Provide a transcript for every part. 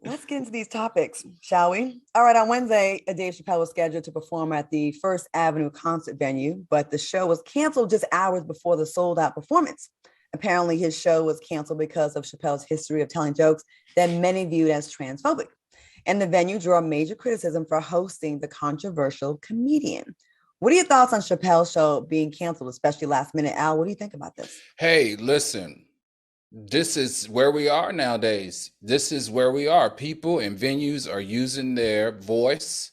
Let's get into these topics, shall we? All right, on Wednesday, Dave Chappelle was scheduled to perform at the First Avenue concert venue, but the show was canceled just hours before the sold-out performance. Apparently, his show was canceled because of Chappelle's history of telling jokes that many viewed as transphobic. And the venue drew major criticism for hosting the controversial comedian. What are your thoughts on Chappelle's show being canceled, especially last minute? Al, what do you think about this? Hey, listen, this is where we are nowadays. This is where we are. People and venues are using their voice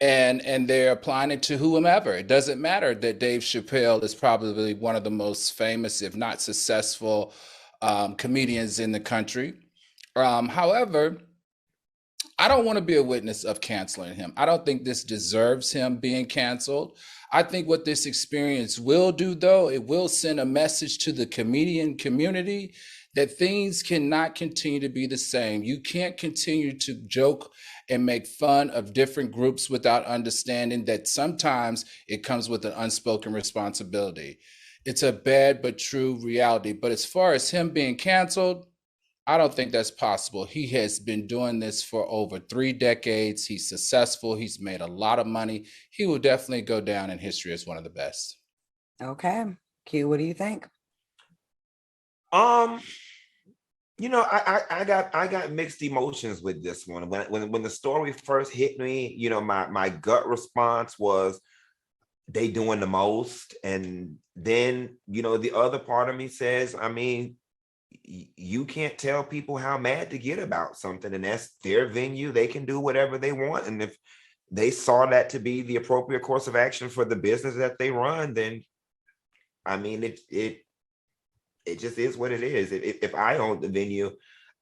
and they're applying it to whomever. It doesn't matter that Dave Chappelle is probably one of the most famous, if not successful, comedians in the country. However, I don't want to be a witness of canceling him. I don't think this deserves him being canceled. I think what this experience will do, though, it will send a message to the comedian community that things cannot continue to be the same. You can't continue to joke and make fun of different groups without understanding that sometimes it comes with an unspoken responsibility. It's a bad but true reality. But as far as him being canceled, I don't think that's possible. He has been doing this for over 3 decades. He's successful. He's made a lot of money. He will definitely go down in history as one of the best. Okay. Q, what do you think? I got mixed emotions with this one. When the story first hit me, my gut response was they doing the most. And then, the other part of me says, I mean, you can't tell people how mad to get about something, and that's their venue. They can do whatever they want, and if they saw that to be the appropriate course of action for the business that they run, then I mean it just is what it is. If I owned the venue,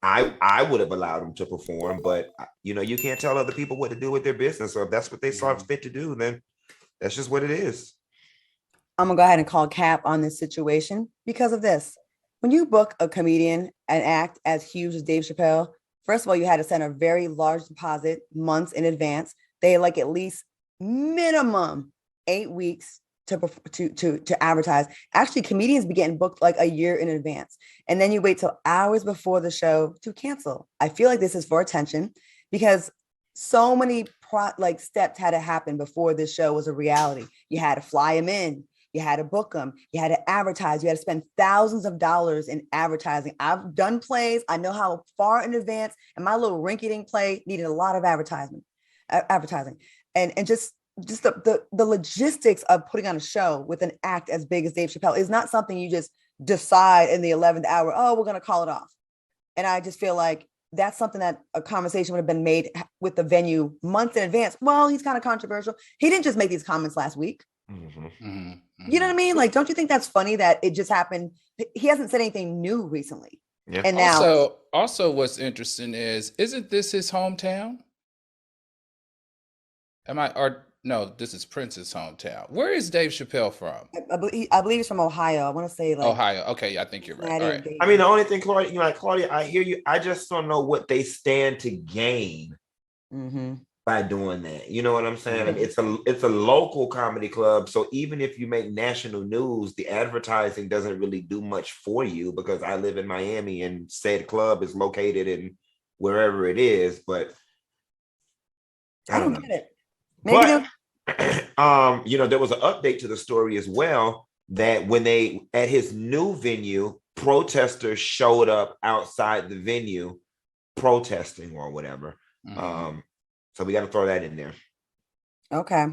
I would have allowed them to perform, but you can't tell other people what to do with their business. So if that's what they saw fit to do, then that's just what it is. I'm gonna go ahead and call cap on this situation because of this. When you book a comedian and act as huge as Dave Chappelle, first of all, you had to send a very large deposit months in advance. They had like at least minimum 8 weeks to advertise. Actually, comedians be getting booked like a year in advance. And then you wait till hours before the show to cancel. I feel like this is for attention because so many steps had to happen before this show was a reality. You had to fly him in. You had to book them. You had to advertise. You had to spend thousands of dollars in advertising. I've done plays. I know how far in advance, and my little rinky-dink play needed a lot of advertising, and just the logistics of putting on a show with an act as big as Dave Chappelle is not something you just decide in the 11th hour. Oh, we're going to call it off. And I just feel like that's something that a conversation would have been made with the venue months in advance. Well, he's kind of controversial. He didn't just make these comments last week. Mm-hmm. Mm-hmm. You know what I mean? Like, don't you think that's funny that it just happened? He hasn't said anything new recently. Yeah. And now, Also, what's interesting isn't this his hometown? No, this is Prince's hometown. Where is Dave Chappelle from? I believe he's from Ohio. I want to say like Ohio. Okay, I think you're right. All right. I mean, the only thing, Claudia, I hear you. I just don't know what they stand to gain by doing that. You know what I'm saying? It's a local comedy club. So even if you make national news, the advertising doesn't really do much for you because I live in Miami and said club is located in wherever it is. But I don't know. Get it. Maybe there was an update to the story as well that when they at his new venue, protesters showed up outside the venue protesting or whatever. So we got to throw that in there. Okay.